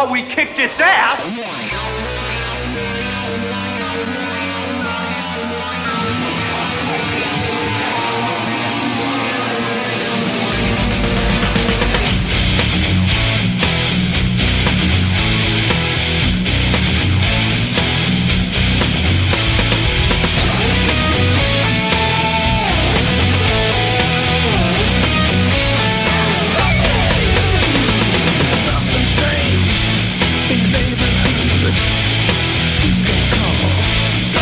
how we kicked its ass. Something strange in the neighborhood. Who you gonna call?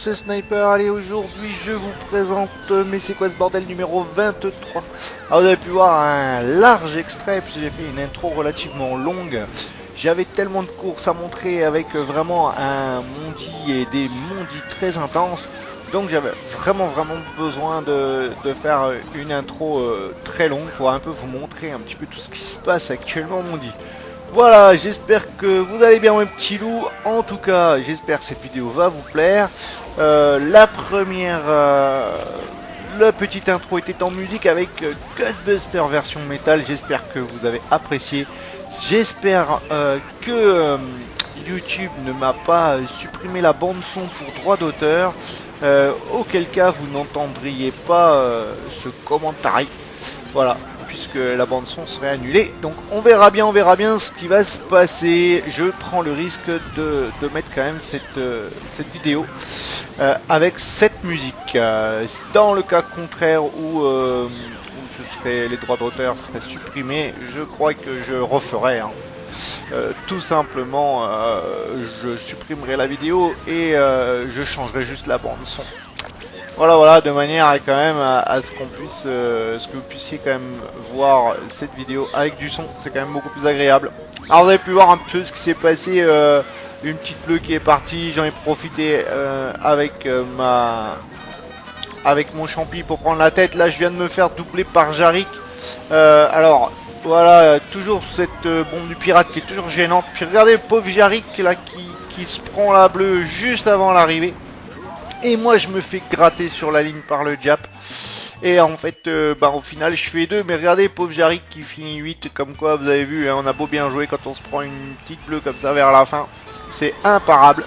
c'est Sniper. Allez, aujourd'hui je vous présente mais c'est quoi ce bordel numéro 23. Alors vous avez pu voir un large extrait puisque j'ai fait une intro relativement longue. J'avais tellement de courses à montrer avec vraiment un mondi et des mondis très intenses. Donc j'avais vraiment besoin de faire une intro très longue pour un peu vous montrer un petit peu tout ce qui se passe actuellement mondi. Voilà, j'espère que vous allez bien mes petits loups. En tout cas, j'espère que cette vidéo va vous plaire. La petite intro était en musique avec Ghostbusters version métal. J'espère que vous avez apprécié. J'espère que YouTube ne m'a pas supprimé la bande son pour droit d'auteur. Auquel cas vous n'entendriez pas ce commentaire. Voilà, puisque la bande son serait annulée. Donc on verra bien ce qui va se passer. Je prends le risque de mettre quand même cette vidéo avec cette musique. Dans le cas contraire où les droits d'auteur seraient supprimés, je crois que je referai. Hein. Tout simplement, je supprimerai la vidéo et je changerai juste la bande son. Voilà, de manière à quand même à ce qu'on puisse, ce que vous puissiez quand même voir cette vidéo avec du son, c'est quand même beaucoup plus agréable. Alors vous avez pu voir un peu ce qui s'est passé, une petite bleue qui est partie, j'en ai profité avec mon champi pour prendre la tête. Là je viens de me faire doubler par Jarrick. Alors voilà, toujours cette bombe du pirate qui est toujours gênante. Puis regardez le pauvre Jarrick là qui se prend la bleue juste avant l'arrivée. Et moi je me fais gratter sur la ligne par le Jap. Et en fait au final je fais 2. Mais regardez pauvre Jarrick qui finit 8. Comme quoi vous avez vu hein, on a beau bien jouer quand on se prend une petite bleue comme ça vers la fin. C'est imparable.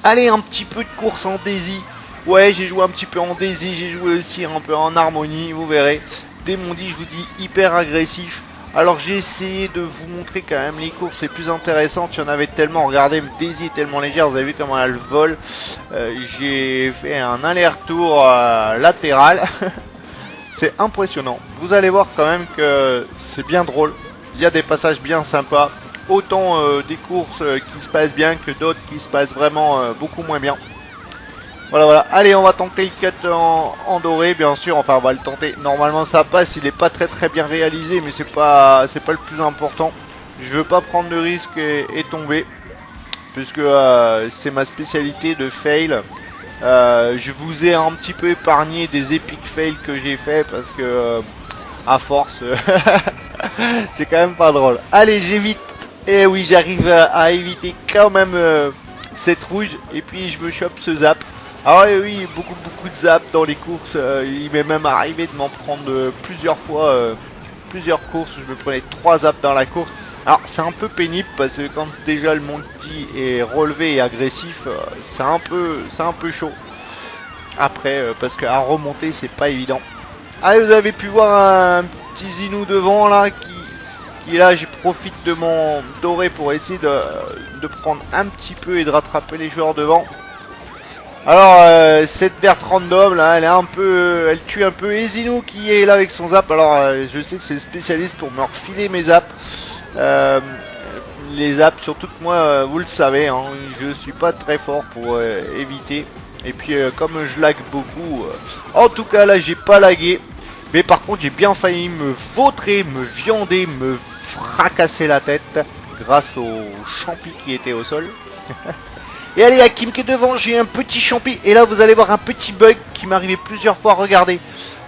Allez, un petit peu de course en Daisy. Ouais, j'ai joué un petit peu en Daisy. J'ai joué aussi un peu en harmonie. Vous verrez. Des mondis je vous dis hyper agressif. Alors j'ai essayé de vous montrer quand même les courses les plus intéressantes. Il y en avait tellement. Regardez, Daisy est tellement légère. Vous avez vu comment elle vole. J'ai fait un aller-retour latéral. C'est impressionnant. Vous allez voir quand même que c'est bien drôle. Il y a des passages bien sympas. Autant des courses qui se passent bien que d'autres qui se passent vraiment beaucoup moins bien. Voilà. Allez, on va tenter le cut en doré, bien sûr. Enfin, on va le tenter. Normalement, ça passe. Il est pas très bien réalisé, mais c'est pas le plus important. Je veux pas prendre de risque et tomber, puisque c'est ma spécialité de fail. Je vous ai un petit peu épargné des epic fails que j'ai fait parce que à force, c'est quand même pas drôle. Allez, j'évite. Et oui, j'arrive à éviter quand même cette rouge. Et puis je me chope ce zap. Ah oui, beaucoup de zap dans les courses. Il m'est même arrivé de m'en prendre plusieurs fois, plusieurs courses. Je me prenais 3 zaps dans la course. Alors c'est un peu pénible parce que quand déjà le monty est relevé et agressif, c'est un peu chaud. Après, parce qu'à remonter c'est pas évident. Allez, vous avez pu voir un petit Zinou devant là qui là, je profite de mon doré pour essayer de prendre un petit peu et de rattraper les joueurs devant. Alors cette verte random là, elle tue un peu Ezino qui est là avec son zap. Alors je sais que c'est spécialiste pour me refiler mes zaps. Les zaps, surtout que moi, vous le savez, hein, je suis pas très fort pour éviter. Et puis comme je lag beaucoup, en tout cas là j'ai pas lagué. Mais par contre j'ai bien failli me vautrer, me viander, me fracasser la tête grâce au champi qui était au sol. Et allez, Hakim qui est devant, j'ai un petit champi. Et là vous allez voir un petit bug qui m'est arrivé plusieurs fois. Regardez,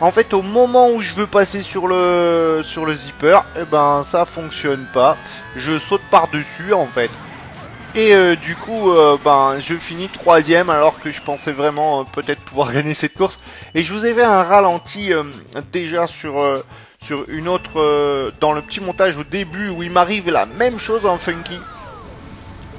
en fait au moment où je veux passer sur le zipper, et ben ça fonctionne pas. Je saute par dessus en fait. Et du coup je finis 3ème alors que je pensais vraiment peut-être pouvoir gagner cette course. Et je vous ai fait un ralenti déjà sur une autre dans le petit montage au début où il m'arrive la même chose en funky.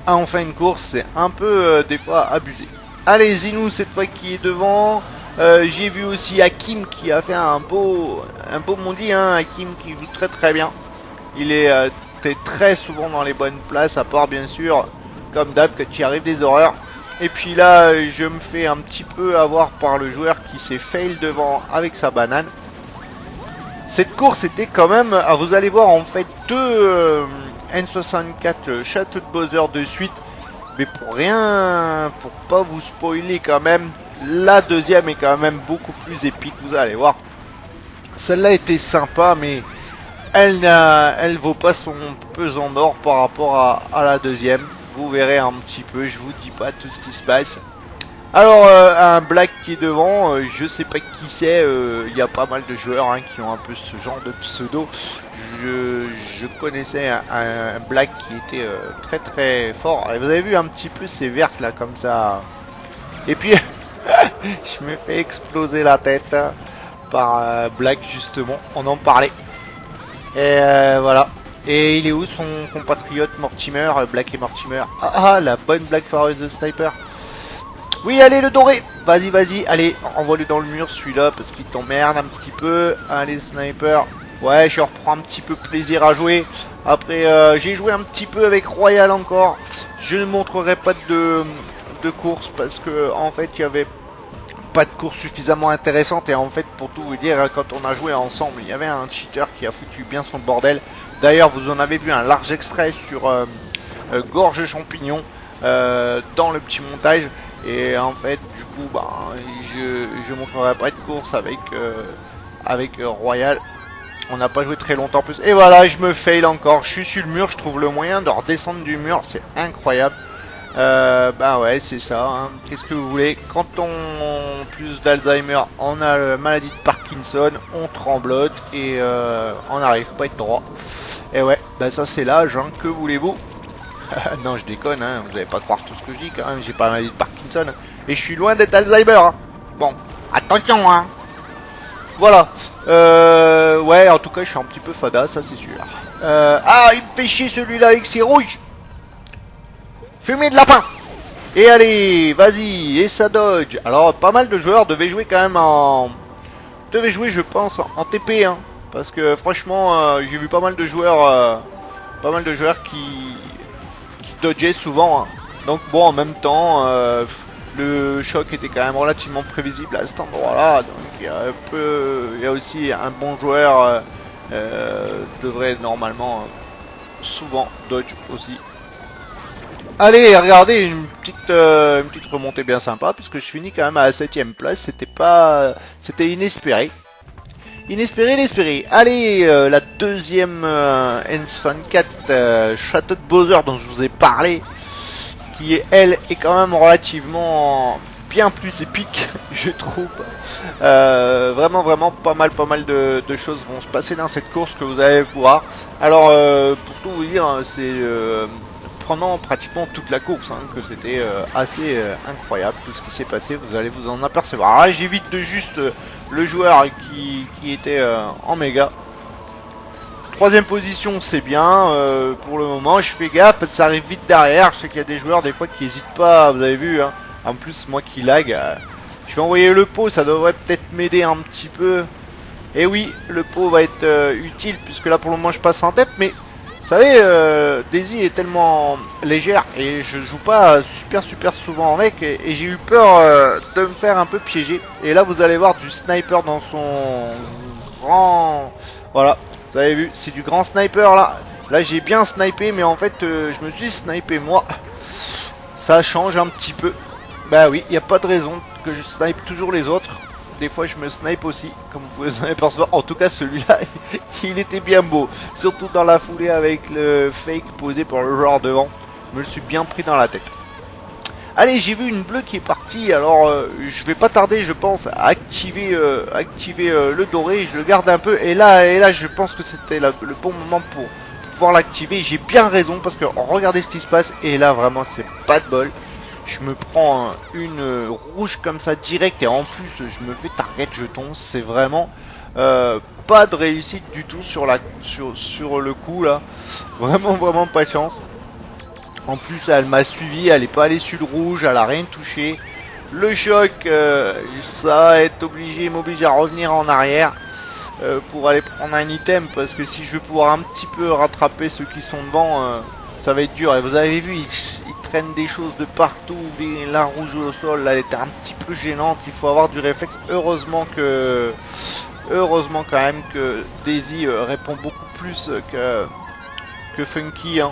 En fin de course, c'est un peu des fois abusé. Allez, Zinou cette fois qui est devant. J'ai vu aussi Hakim qui a fait un beau mondi, hein. Hakim qui joue très bien. Il est très souvent dans les bonnes places, à part bien sûr, comme d'hab, que tu arrives des horreurs. Et puis là, je me fais un petit peu avoir par le joueur qui s'est fail devant avec sa banane. Cette course était quand même, vous allez voir en fait deux N64 Château de Bowser de suite. Mais pour rien, pour pas vous spoiler quand même, la deuxième est quand même beaucoup plus épique, vous allez voir. Celle-là était sympa, mais elle vaut pas son pesant d'or par rapport à la deuxième. Vous verrez un petit peu, je vous dis pas tout ce qui se passe. Alors, un Black qui est devant, je sais pas qui c'est, il y a pas mal de joueurs hein, qui ont un peu ce genre de pseudo. Je connaissais un Black qui était très très fort. Et vous avez vu un petit peu ces vertes là comme ça. Et puis, je me fais exploser la tête par Black justement, on en parlait. Et voilà. Et il est où son compatriote Mortimer, Black et Mortimer? Ah, la bonne Black Forest de Sniper. Oui, allez, le doré. Vas-y, vas-y. Allez, envoie-le dans le mur, celui-là, parce qu'il t'emmerde un petit peu. Allez, Sniper. Ouais, je reprends un petit peu plaisir à jouer. Après, j'ai joué un petit peu avec Royal encore. Je ne montrerai pas de course, parce que en fait, il y avait pas de course suffisamment intéressante. Et en fait, pour tout vous dire, quand on a joué ensemble, il y avait un cheater qui a foutu bien son bordel. D'ailleurs, vous en avez vu un large extrait sur Gorge Champignon dans le petit montage. Et en fait, du coup, bah, je montrerai pas de course avec Royal. On n'a pas joué très longtemps en plus. Et voilà, je me fail encore. Je suis sur le mur, je trouve le moyen de redescendre du mur. C'est incroyable. Bah ouais, c'est ça. Hein. Qu'est-ce que vous voulez? Quand on plus d'Alzheimer, on a la maladie de Parkinson, on tremblote et on n'arrive pas à être droit. Et ouais, bah ça c'est l'âge. Hein. Que voulez-vous? Non, je déconne, hein, vous allez pas croire tout ce que je dis quand même, j'ai pas la maladie de Parkinson. Et je suis loin d'être Alzheimer. Hein. Bon, attention, hein. Voilà. Ouais, en tout cas, je suis un petit peu fada, ça c'est sûr. Ah, il me fait chier celui-là avec ses rouges. Fumée de lapin. Et allez, vas-y, et ça dodge. Alors, pas mal de joueurs devaient jouer quand même en... Devaient jouer, je pense, en TP, hein. Parce que franchement, j'ai vu pas mal de joueurs... Pas mal de joueurs qui dodgeait souvent. Hein. Donc bon, en même temps, le choc était quand même relativement prévisible à cet endroit-là. Donc il y a aussi un bon joueur devrait normalement souvent dodge aussi. Allez, regardez une petite remontée bien sympa puisque je finis quand même à la 7ème place. C'était inespéré. Inespéré. Allez, la deuxième N64 Château de Bowser dont je vous ai parlé, qui elle est quand même relativement bien plus épique, je trouve. Vraiment pas mal de choses vont se passer dans cette course que vous allez voir. Alors, pour tout vous dire, c'est pendant pratiquement toute la course que c'était assez incroyable tout ce qui s'est passé. Vous allez vous en apercevoir. Alors, j'évite de juste le joueur qui était en méga. Troisième position, c'est bien pour le moment. Je fais gaffe parce que ça arrive vite derrière. Je sais qu'il y a des joueurs des fois qui n'hésitent pas. Vous avez vu, hein. En plus moi qui lag, je vais envoyer le pot. Ça devrait peut-être m'aider un petit peu. Et oui, le pot va être utile puisque là pour le moment je passe en tête. Mais vous savez, Daisy est tellement légère et je joue pas super souvent avec et j'ai eu peur de me faire un peu piéger. Et là vous allez voir du sniper dans son grand... Voilà, vous avez vu, c'est du grand sniper là. Là j'ai bien snipé mais en fait je me suis snipé moi. Ça change un petit peu. Bah oui, il n'y a pas de raison que je snipe toujours les autres. Des fois je me snipe aussi, comme vous pouvez vous en apercevoir. En tout cas celui-là, il était bien beau. Surtout dans la foulée avec le fake posé par le joueur devant. Je me le suis bien pris dans la tête. Allez, j'ai vu une bleue qui est partie. Alors je vais pas tarder je pense à activer, le doré. Je le garde un peu. Et là je pense que c'était le bon moment pour pouvoir l'activer. J'ai bien raison parce que regardez ce qui se passe. Et là vraiment c'est pas de bol. Je me prends une rouge comme ça direct et en plus je me fais target jeton. C'est vraiment pas de réussite du tout sur le coup là. Vraiment pas de chance. En plus elle m'a suivi, elle est pas allée sur le rouge, elle a rien touché. Le choc, ça va être m'oblige à revenir en arrière pour aller prendre un item parce que si je veux pouvoir un petit peu rattraper ceux qui sont devant, ça va être dur. Et vous avez vu, ils traînent des choses de partout. La rouge au sol, là, elle était un petit peu gênante. Il faut avoir du réflexe. Heureusement quand même que Daisy répond beaucoup plus que Funky. Hein.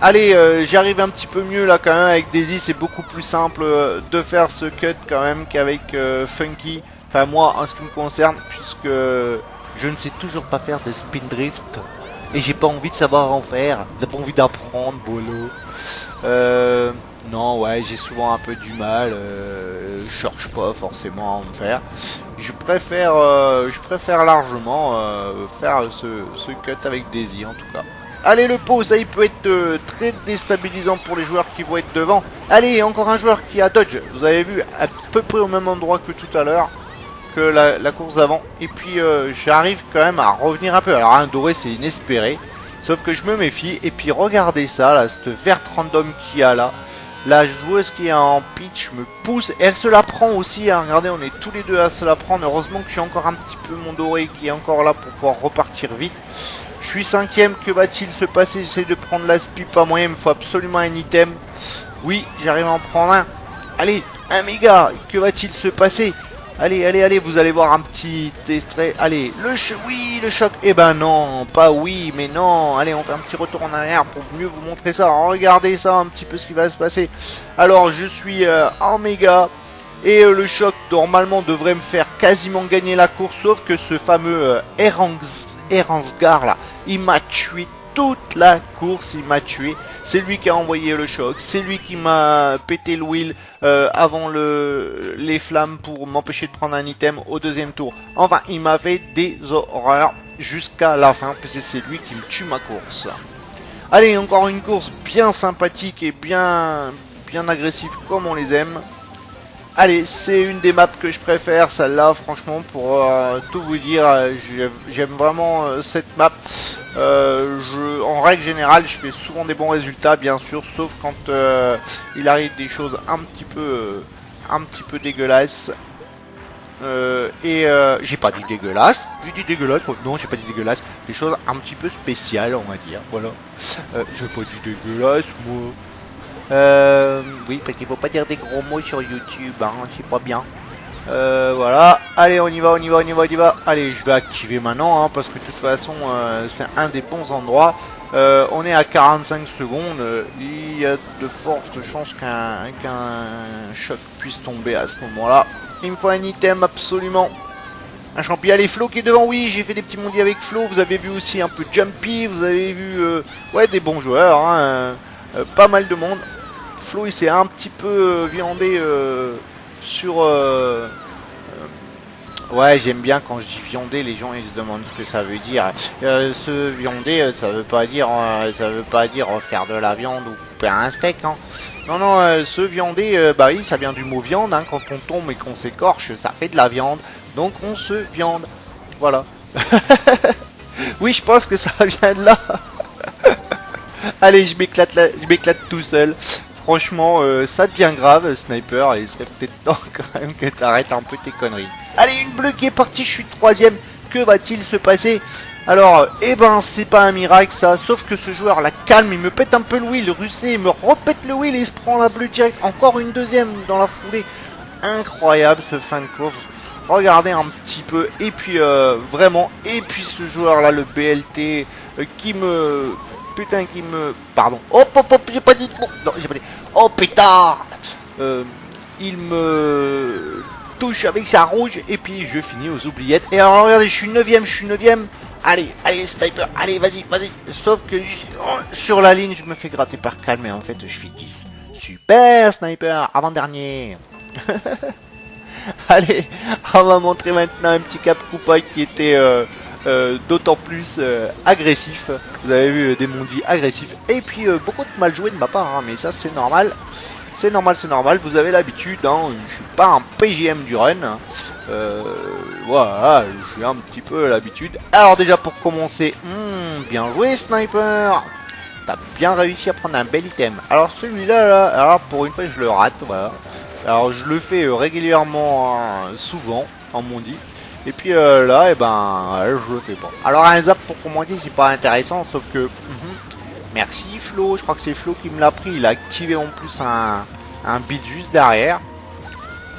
Allez, j'arrive un petit peu mieux là quand même avec Daisy, c'est beaucoup plus simple de faire ce cut quand même qu'avec Funky. Enfin moi en ce qui me concerne, puisque je ne sais toujours pas faire de spin drift. Et j'ai pas envie de savoir en faire, j'ai pas envie d'apprendre, bolo. Non ouais, j'ai souvent un peu du mal, je cherche pas forcément à en faire. Je préfère largement faire ce cut avec Daisy en tout cas. Allez le pot, ça il peut être très déstabilisant pour les joueurs qui vont être devant. Allez, encore un joueur qui a dodge. Vous avez vu à peu près au même endroit que tout à l'heure, que la course d'avant. Et puis j'arrive quand même à revenir un peu. Alors un doré c'est inespéré, sauf que je me méfie. Et puis regardez ça là, cette verte random qu'il y a là. La joueuse qui est en pitch me pousse, elle se la prend aussi, hein. Regardez, on est tous les deux à se la prendre. Heureusement que j'ai encore un petit peu mon doré qui est encore là pour pouvoir repartir vite. Je suis 5ème, que va-t-il se passer? J'essaie de prendre la speed, pas moyen, il me faut absolument un item. Oui, j'arrive à en prendre un. Allez, un méga, que va-t-il se passer? Allez, allez, allez, vous allez voir un petit extrait. Allez, oui, le choc. Eh ben non, pas oui, mais non. Allez, on fait un petit retour en arrière pour mieux vous montrer ça. Regardez ça, un petit peu ce qui va se passer. Alors, je suis en méga. Et le choc, normalement, devrait me faire quasiment gagner la course. Sauf que ce fameux Eransgar, là, il m'a tué toute la course, il m'a tué. C'est lui qui a envoyé le choc, c'est lui qui m'a pété le wheel avant les flammes pour m'empêcher de prendre un item au deuxième tour. Enfin, il m'a fait des horreurs jusqu'à la fin, puisque c'est lui qui me tue ma course. Allez, encore une course bien sympathique et bien agressive comme on les aime. Allez, c'est une des maps que je préfère, celle-là, franchement, pour tout vous dire, j'aime vraiment cette map. En règle générale, je fais souvent des bons résultats, bien sûr, sauf quand il arrive des choses un petit peu dégueulasses. J'ai pas dit dégueulasse, j'ai dit dégueulasse, non, j'ai pas dit dégueulasse, des choses un petit peu spéciales, on va dire, voilà. J'ai pas dit dégueulasse, moi. Oui, parce qu'il faut pas dire des gros mots sur YouTube, hein, c'est pas bien. Voilà, allez, on y va. Allez, je vais activer maintenant, hein, parce que de toute façon, c'est un des bons endroits. On est à 45 secondes, il y a de fortes chances qu'un choc puisse tomber à ce moment-là. Il me faut un item absolument. Un champion, allez, Flo qui est devant, oui, j'ai fait des petits mondis avec Flo, vous avez vu aussi un peu Jumpy, vous avez vu, ouais, des bons joueurs, hein, pas mal de monde. Flo il s'est un petit peu viandé sur... ouais, j'aime bien quand je dis viandé, les gens ils se demandent ce que ça veut dire. Ce viandé, ça veut pas dire faire de la viande ou couper un steak, hein. Non, ce viandé, bah oui, ça vient du mot viande, hein. Quand on tombe et qu'on s'écorche, ça fait de la viande. Donc on se viande. Voilà. Oui, je pense que ça vient de là. Allez, je m'éclate tout seul. Franchement, ça devient grave, Sniper, et il serait peut-être temps quand même que t'arrêtes un peu tes conneries. Allez, une bleue qui est partie, je suis 3ème. Que va-t-il se passer? Alors, eh ben, c'est pas un miracle ça, sauf que ce joueur la calme, il me pète un peu le wheel, Russet, il me repète le wheel et il se prend la bleue direct. Encore une deuxième dans la foulée. Incroyable ce fin de course. Regardez un petit peu, et puis vraiment, et puis ce joueur là, le BLT, qui me... Putain, qui me... Pardon. Hop, j'ai pas dit... Non, j'ai pas dit... Oh, pétard. Il me touche avec sa rouge, et puis je finis aux oubliettes. Et alors, regardez, je suis 9ème. Allez, Sniper, allez, vas-y. Sauf que sur la ligne, je me fais gratter par calme, et en fait, je fais 10. Super, Sniper, avant-dernier. Allez, on va montrer maintenant un petit Cap Koopa qui était... d'autant plus agressif. Vous avez vu des mondis agressifs et puis beaucoup de mal joué de ma part, hein, mais ça c'est normal. C'est normal, vous avez l'habitude, hein, je suis pas un PGM du run, hein. Voilà, j'ai un petit peu l'habitude. Alors déjà pour commencer, bien joué Sniper, t'as bien réussi à prendre un bel item. Alors celui-là, là, alors pour une fois je le rate, voilà. Alors je le fais régulièrement, souvent, en mondi. Et puis là, et ben, je le fais pas. Alors un zap pour commander, c'est pas intéressant, sauf que... Merci Flo, je crois que c'est Flo qui me l'a pris. Il a activé en plus un beat juste derrière.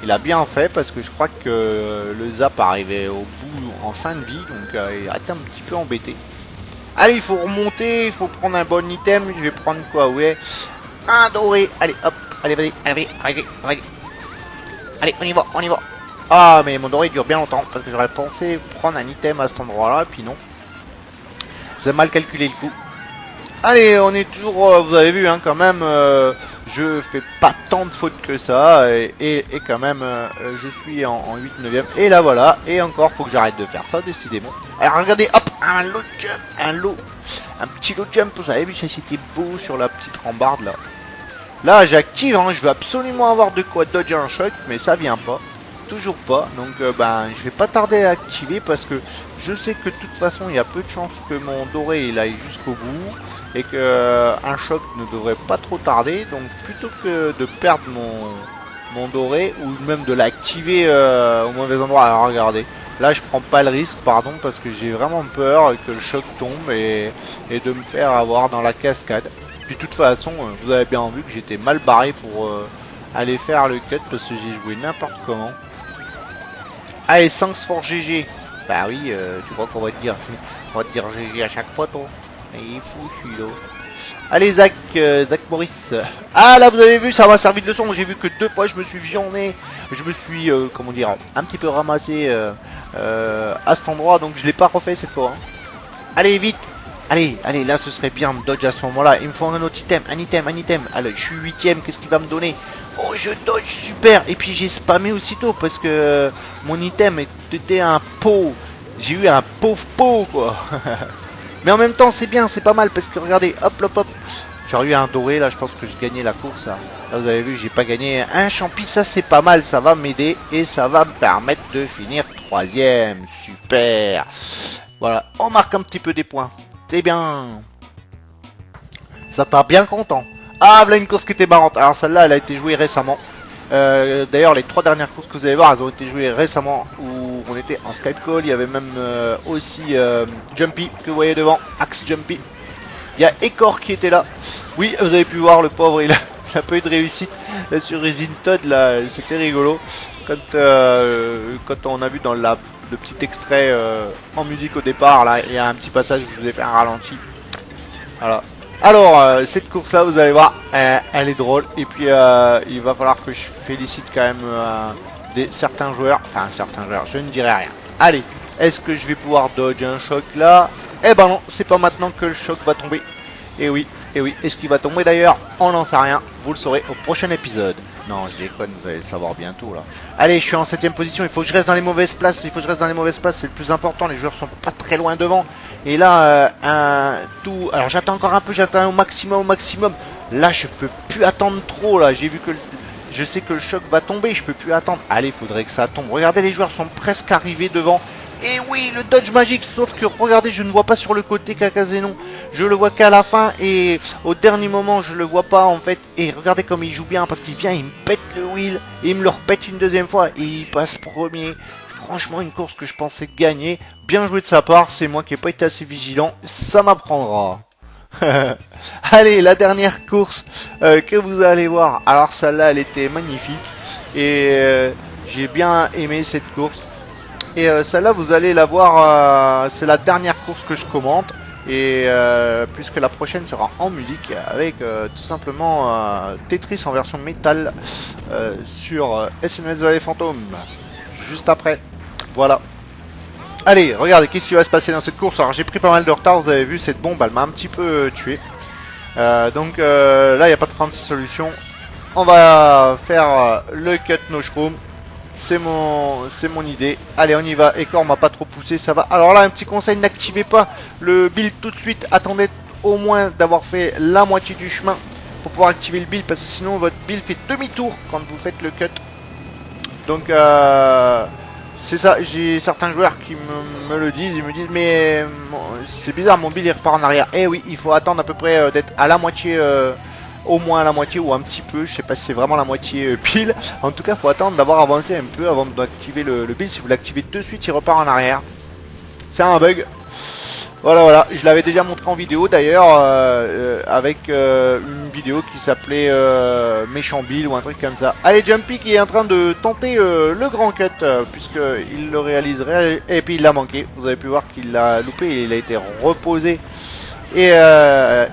Il a bien fait parce que je crois que le zap arrivait au bout, en fin de vie, donc il a été un petit peu embêté. Allez, il faut remonter, il faut prendre un bon item. Je vais prendre quoi? Ouais, un doré. Allez, hop, allez, vas-y, allez, allez, allez. Allez, on y va, on y va. Ah, mais mon doré dure bien longtemps parce que j'aurais pensé prendre un item à cet endroit-là, et puis non. J'ai mal calculé le coup. Allez, on est toujours, vous avez vu, hein, quand même, je fais pas tant de fautes que ça, et quand même, je suis en 8-9ème, et là voilà, et encore, faut que j'arrête de faire ça, décidément. Alors regardez, hop, un low jump, un petit low jump, vous avez vu, ça c'était beau sur la petite rambarde, là. Là, j'active, hein, je veux absolument avoir de quoi dodger un choc, mais ça vient pas. Toujours pas, donc ben je vais pas tarder à activer parce que je sais que de toute façon il y a peu de chances que mon doré il aille jusqu'au bout et que un choc ne devrait pas trop tarder, donc plutôt que de perdre mon doré ou même de l'activer au mauvais endroit. Alors regardez, là je prends pas le risque, pardon, parce que j'ai vraiment peur que le choc tombe et de me faire avoir dans la cascade. Puis de toute façon vous avez bien vu que j'étais mal barré pour aller faire le cut parce que j'ai joué n'importe comment. Allez, 5 for GG. Bah oui, tu crois qu'on va te dire GG à chaque fois, toi. Il est fou celui-là. Allez, Zach Maurice. Ah là, vous avez vu, ça m'a servi de leçon. J'ai vu que 2 fois je me suis viandé. Je me suis, comment dire, un petit peu ramassé à cet endroit. Donc je l'ai pas refait cette fois. Hein. Allez, vite. Allez, allez, là ce serait bien de dodge à ce moment-là. Il me faut un autre item, un item. Allez, je suis 8ème, qu'est-ce qu'il va me donner? Oh, je dodge, super. Et puis j'ai spammé aussitôt parce que mon item était un pot. J'ai eu un pauvre pot, quoi. Mais en même temps, c'est bien, c'est pas mal parce que regardez, hop, hop, hop. J'aurais eu un doré, là, je pense que je gagnais la course. Là, vous avez vu, j'ai pas gagné un champi, ça c'est pas mal. Ça va m'aider et ça va me permettre de finir 3ème. Super. Voilà, on marque un petit peu des points. C'est bien. Ça t'a bien content. Ah, voilà une course qui était marrante. Alors celle-là, elle a été jouée récemment. D'ailleurs, les 3 dernières courses que vous allez voir, elles ont été jouées récemment. Où on était en Skype call. Il y avait même aussi Jumpy que vous voyez devant. Axe Jumpy. Il y a Ecor qui était là. Oui, vous avez pu voir le pauvre, il a pas eu de réussite là, sur Resin Todd. Là, c'était rigolo. Quand on a vu dans le petit extrait en musique au départ, là, il y a un petit passage où je vous ai fait un ralenti. Voilà. Alors, cette course-là, vous allez voir, elle est drôle. Et puis, il va falloir que je félicite quand même certains joueurs. Enfin, certains joueurs, je ne dirai rien. Allez, est-ce que je vais pouvoir dodge un choc là? Eh ben non, c'est pas maintenant que le choc va tomber. Et oui, est-ce qu'il va tomber d'ailleurs? On n'en sait rien, vous le saurez au prochain épisode. Non, je déconne, vous allez le savoir bientôt là. Allez, je suis en 7ème position, il faut que je reste dans les mauvaises places, c'est le plus important, les joueurs sont pas très loin devant. Et là, alors j'attends encore un peu, j'attends au maximum. Là, je peux plus attendre trop là, j'ai vu que je sais que le choc va tomber, je peux plus attendre. Allez, il faudrait que ça tombe. Regardez, les joueurs sont presque arrivés devant. Et oui, le dodge magique, sauf que regardez, je ne vois pas sur le côté Cacazenon. Je le vois qu'à la fin et au dernier moment, je le vois pas en fait. Et regardez comme il joue bien parce qu'il vient, il me pète le wheel et il me le repète une deuxième fois et il passe premier. Franchement, une course que je pensais gagner. Bien joué de sa part, c'est moi qui n'ai pas été assez vigilant. Ça m'apprendra. Allez, la dernière course que vous allez voir. Alors celle-là, elle était magnifique et j'ai bien aimé cette course. Et celle-là, vous allez la voir, c'est la dernière course que je commente. Et puisque la prochaine sera en musique avec tout simplement Tetris en version métal sur SMS Valley Phantom. Juste après. Voilà. Allez, regardez, qu'est-ce qui va se passer dans cette course. Alors j'ai pris pas mal de retard, vous avez vu, cette bombe, elle m'a un petit peu tué. Donc là, il n'y a pas de 36 solutions. On va faire le cut no shroom. C'est mon idée. Allez, on y va. Ecor m'a pas trop poussé, ça va. Alors là, un petit conseil, n'activez pas le build tout de suite. Attendez au moins d'avoir fait la moitié du chemin pour pouvoir activer le build, parce que sinon votre build fait demi-tour quand vous faites le cut. Donc c'est ça, j'ai certains joueurs qui me le disent, ils me disent mais c'est bizarre, mon build il repart en arrière. Eh oui, il faut attendre à peu près d'être à la moitié, au moins à la moitié ou un petit peu, je sais pas si c'est vraiment la moitié pile. En tout cas, faut attendre d'avoir avancé un peu avant d'activer le build. Si vous l'activez de suite, il repart en arrière. C'est un bug. Voilà, je l'avais déjà montré en vidéo d'ailleurs, avec une vidéo qui s'appelait Méchant Bill ou un truc comme ça. Allez, Jumpy qui est en train de tenter le grand cut, puisqu'il le réaliserait, et puis il l'a manqué. Vous avez pu voir qu'il l'a loupé, il a été reposé. Et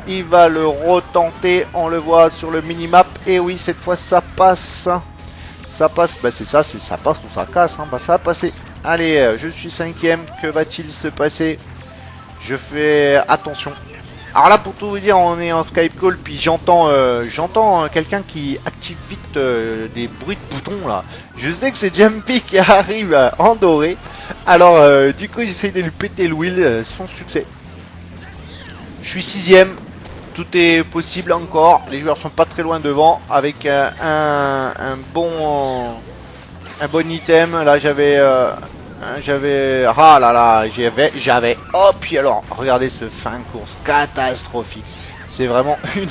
il va le retenter, on le voit sur le minimap, et oui, cette fois ça passe. Ça passe, bah c'est ça passe ou ça casse, hein. Bah ça a passé. Allez, je suis 5ème, que va-t-il se passer? Je fais attention. Alors là, pour tout vous dire, on est en Skype call, puis j'entends quelqu'un qui active vite des bruits de boutons là. Je sais que c'est Jumpy qui arrive en doré. Alors du coup, j'essaye de lui péter le wheel sans succès. Je suis 6ème. Tout est possible encore. Les joueurs sont pas très loin devant avec un bon item. Là, j'avais ah là là, j'avais oh puis alors regardez ce fin de course catastrophique, c'est vraiment une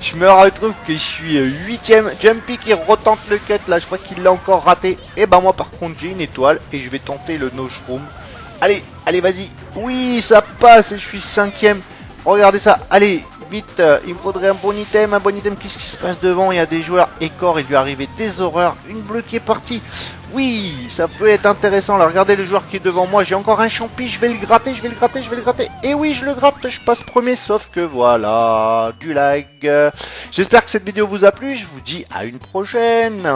je me retrouve que je suis 8ème. Jumpy qui retente le cut là, je crois qu'il l'a encore raté, et ben moi par contre j'ai une étoile et je vais tenter le no shroom. Allez vas-y, oui ça passe et je suis 5ème. Regardez ça, allez vite, il me faudrait un bon item, qu'est-ce qui se passe devant? Il y a des joueurs, Ecor, il lui est arrivé des horreurs, une bleue qui est partie. Oui, ça peut être intéressant là, regardez le joueur qui est devant moi, j'ai encore un champi, je vais le gratter, et oui je le gratte, je passe premier, sauf que voilà, du lag. J'espère que cette vidéo vous a plu, je vous dis à une prochaine.